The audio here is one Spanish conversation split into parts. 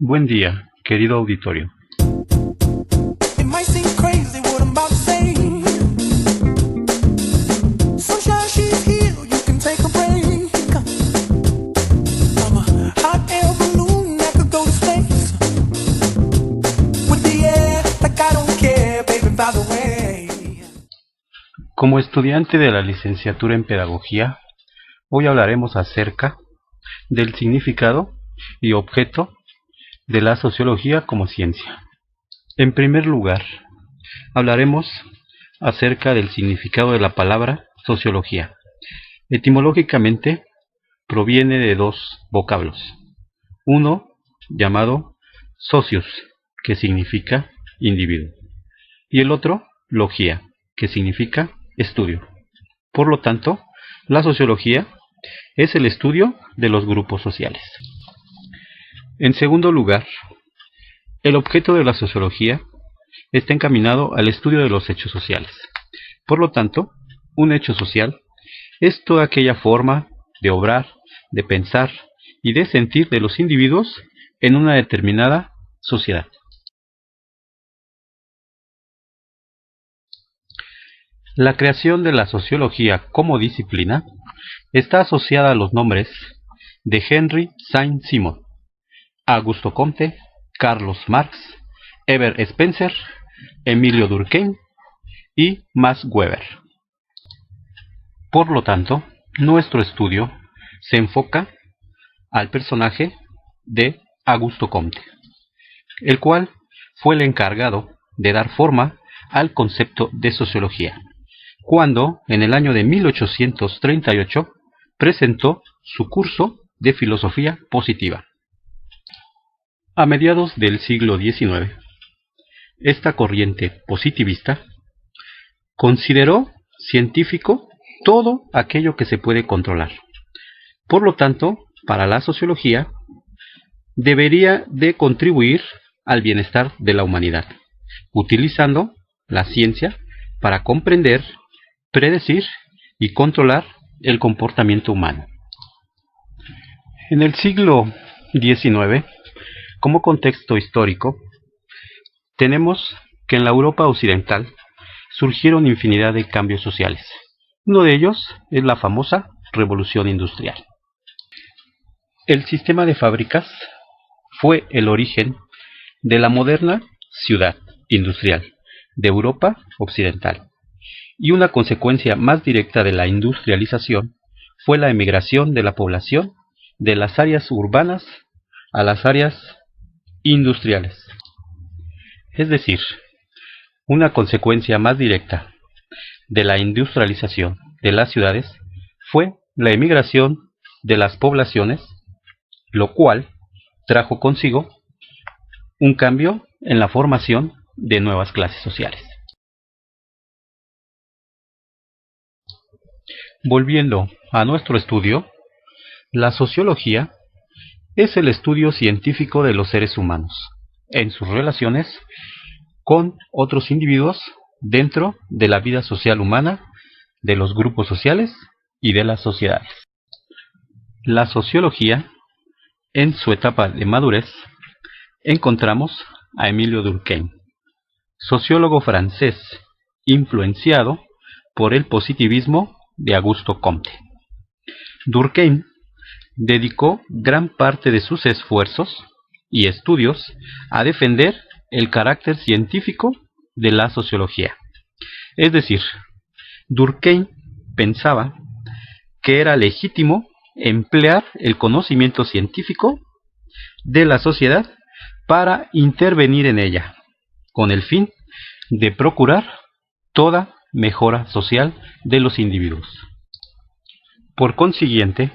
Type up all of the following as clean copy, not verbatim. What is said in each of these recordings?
Buen día, querido auditorio. It might seem crazy what I'm about to say. Sunshine, she's here, you can take a break. I'm a hot air balloon that could go to space. With the air, like I don't care, baby, by the way. Como estudiante de la licenciatura en Pedagogía, hoy hablaremos acerca del significado y objeto de la sociología como ciencia. En primer lugar, hablaremos acerca del significado de la palabra sociología. Etimológicamente, proviene de dos vocablos. Uno, llamado socius, que significa individuo, y el otro, logía, que significa estudio. Por lo tanto, la sociología es el estudio de los grupos sociales. En segundo lugar, el objeto de la sociología está encaminado al estudio de los hechos sociales. Por lo tanto, un hecho social es toda aquella forma de obrar, de pensar y de sentir de los individuos en una determinada sociedad. La creación de la sociología como disciplina está asociada a los nombres de Henry Saint-Simon, Augusto Comte, Carlos Marx, Herbert Spencer, Emilio Durkheim y Max Weber. Por lo tanto, nuestro estudio se enfoca al personaje de Augusto Comte, el cual fue el encargado de dar forma al concepto de sociología, cuando en el año de 1838 presentó su curso de filosofía positiva. A mediados del siglo XIX, esta corriente positivista consideró científico todo aquello que se puede controlar. Por lo tanto, para la sociología, debería de contribuir al bienestar de la humanidad, utilizando la ciencia para comprender, predecir y controlar el comportamiento humano. En el siglo XIX, como contexto histórico, tenemos que en la Europa occidental surgieron infinidad de cambios sociales. Uno de ellos es la famosa Revolución Industrial. El sistema de fábricas fue el origen de la moderna ciudad industrial de Europa occidental, y una consecuencia más directa de la industrialización fue la emigración de la población de las áreas urbanas a las áreas industriales. Es decir, una consecuencia más directa de la industrialización de las ciudades fue la emigración de las poblaciones, lo cual trajo consigo un cambio en la formación de nuevas clases sociales. Volviendo a nuestro estudio, la sociología es el estudio científico de los seres humanos en sus relaciones con otros individuos dentro de la vida social humana, de los grupos sociales y de las sociedades. La sociología, en su etapa de madurez, encontramos a Emilio Durkheim, sociólogo francés influenciado por el positivismo de Augusto Comte. Durkheim dedicó gran parte de sus esfuerzos y estudios a defender el carácter científico de la sociología. Es decir, Durkheim pensaba que era legítimo emplear el conocimiento científico de la sociedad para intervenir en ella, con el fin de procurar toda mejora social de los individuos. Por consiguiente,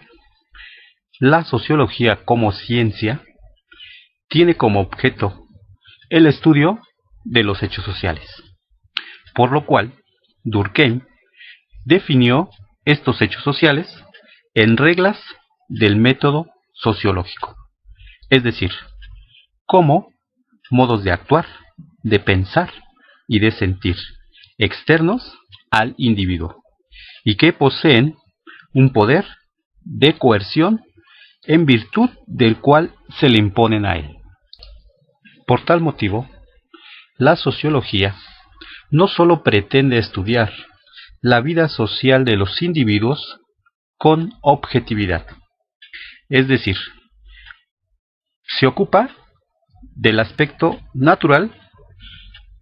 la sociología como ciencia tiene como objeto el estudio de los hechos sociales, por lo cual Durkheim definió estos hechos sociales en reglas del método sociológico, es decir, como modos de actuar, de pensar y de sentir externos al individuo, y que poseen un poder de coerción en virtud del cual se le imponen a él. Por tal motivo, la sociología no solo pretende estudiar la vida social de los individuos con objetividad, es decir, se ocupa del aspecto natural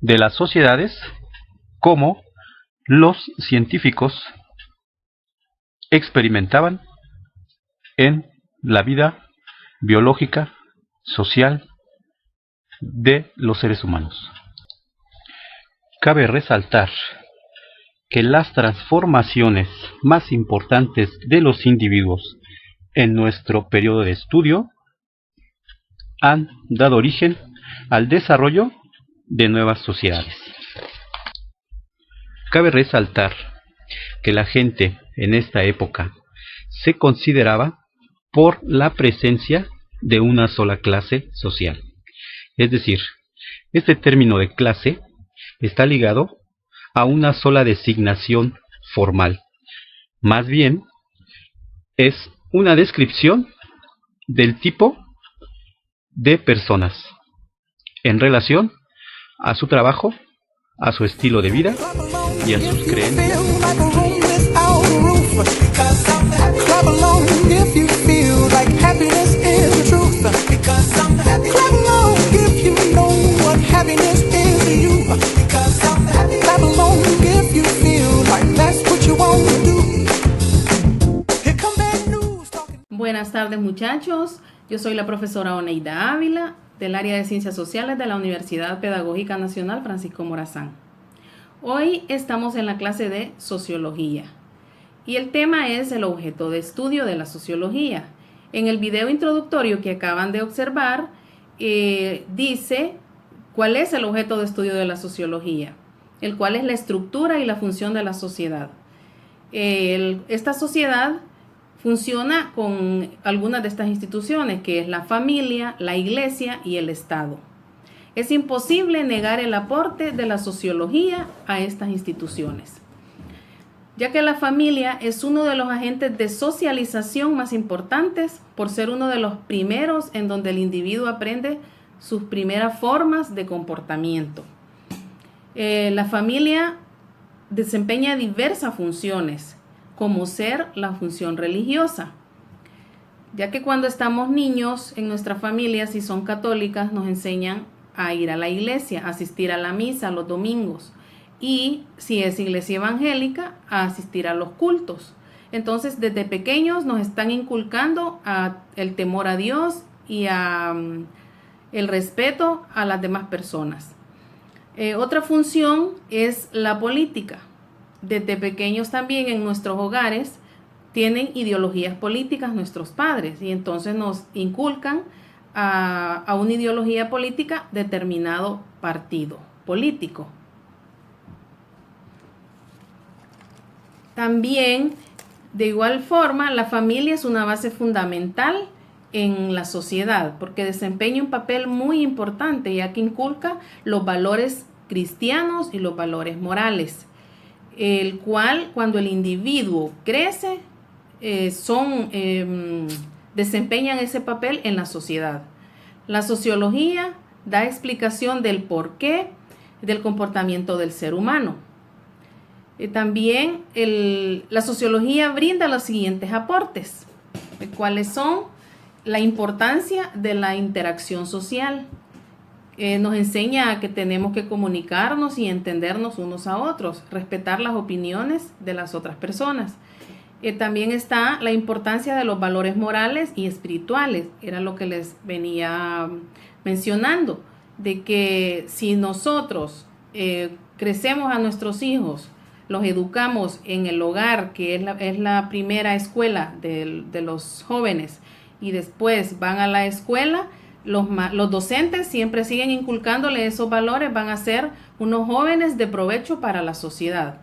de las sociedades como los científicos experimentaban en la vida biológica, social de los seres humanos. Cabe resaltar que las transformaciones más importantes de los individuos en nuestro periodo de estudio han dado origen al desarrollo de nuevas sociedades. Cabe resaltar que la gente en esta época se consideraba por la presencia de una sola clase social. Es decir, este término de clase está ligado a una sola designación formal. Más bien, es una descripción del tipo de personas en relación a su trabajo, a su estilo de vida y a sus creencias. Buenas tardes, muchachos. Yo soy la profesora Oneida Ávila del área de Ciencias Sociales de la Universidad Pedagógica Nacional Francisco Morazán. Hoy estamos en la clase de Sociología y el tema es el objeto de estudio de la sociología. En el video introductorio que acaban de observar, dice cuál es el objeto de estudio de la sociología, el cual es la estructura y la función de la sociedad. Esta sociedad funciona con algunas de estas instituciones, que es la familia, la iglesia y el Estado. Es imposible negar el aporte de la sociología a estas instituciones, ya que la familia es uno de los agentes de socialización más importantes por ser uno de los primeros en donde el individuo aprende sus primeras formas de comportamiento. La familia desempeña diversas funciones, como ser la función religiosa, ya que cuando estamos niños en nuestra familia, si son católicas, nos enseñan a ir a la iglesia, a asistir a la misa los domingos, y si es iglesia evangélica, a asistir a los cultos. Entonces, desde pequeños nos están inculcando el temor a Dios y el respeto a las demás personas. Otra función es la política. Desde pequeños también en nuestros hogares tienen ideologías políticas nuestros padres y entonces nos inculcan a una ideología política determinado partido político. También, de igual forma, la familia es una base fundamental en la sociedad porque desempeña un papel muy importante, ya que inculca los valores cristianos y los valores morales, el cual cuando el individuo crece desempeñan ese papel en la sociedad. La sociología da explicación del porqué del comportamiento del ser humano. También la sociología brinda los siguientes aportes, cuáles son la importancia de la interacción social. Nos enseña a que tenemos que comunicarnos y entendernos unos a otros, respetar las opiniones de las otras personas. También está la importancia de los valores morales y espirituales, era lo que les venía mencionando, de que si nosotros crecemos a nuestros hijos, los educamos en el hogar, que es la primera escuela de los jóvenes, y después van a la escuela, los docentes siempre siguen inculcándole esos valores, van a ser unos jóvenes de provecho para la sociedad.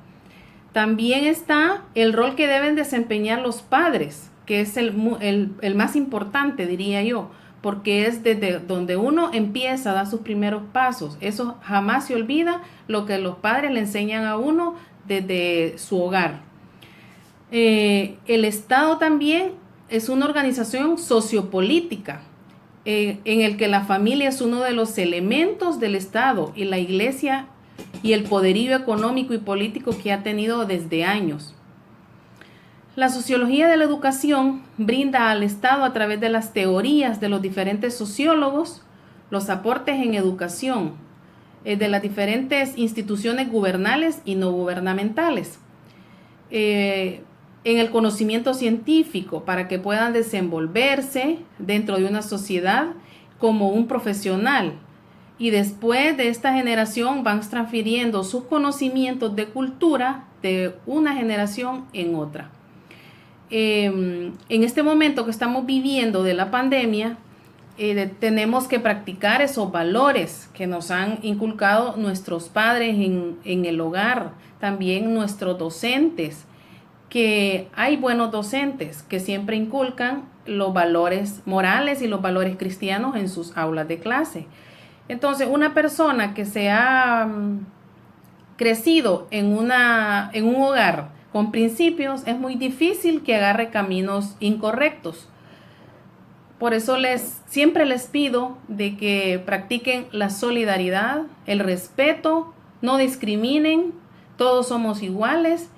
También está el rol que deben desempeñar los padres, que es el más importante, diría yo, porque es desde donde uno empieza a dar sus primeros pasos. Eso jamás se olvida, lo que los padres le enseñan a uno desde su hogar. El Estado también es una organización sociopolítica en el que la familia es uno de los elementos del Estado y la Iglesia y el poderío económico y político que ha tenido desde años. La sociología de la educación brinda al Estado a través de las teorías de los diferentes sociólogos los aportes en educación de las diferentes instituciones gubernamentales y no gubernamentales, en el conocimiento científico para que puedan desenvolverse dentro de una sociedad como un profesional. Y después de esta generación van transfiriendo sus conocimientos de cultura de una generación en otra. En este momento que estamos viviendo de la pandemia, tenemos que practicar esos valores que nos han inculcado nuestros padres en el hogar, también nuestros docentes, que hay buenos docentes que siempre inculcan los valores morales y los valores cristianos en sus aulas de clase. Entonces, una persona que se ha crecido en un hogar con principios, es muy difícil que agarre caminos incorrectos. Por eso siempre les pido de que practiquen la solidaridad, el respeto, no discriminen, todos somos iguales,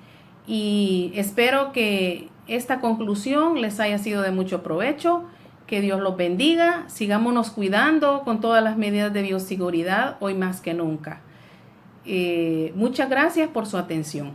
y espero que esta conclusión les haya sido de mucho provecho. Que Dios los bendiga, sigámonos cuidando con todas las medidas de bioseguridad hoy más que nunca. Muchas gracias por su atención.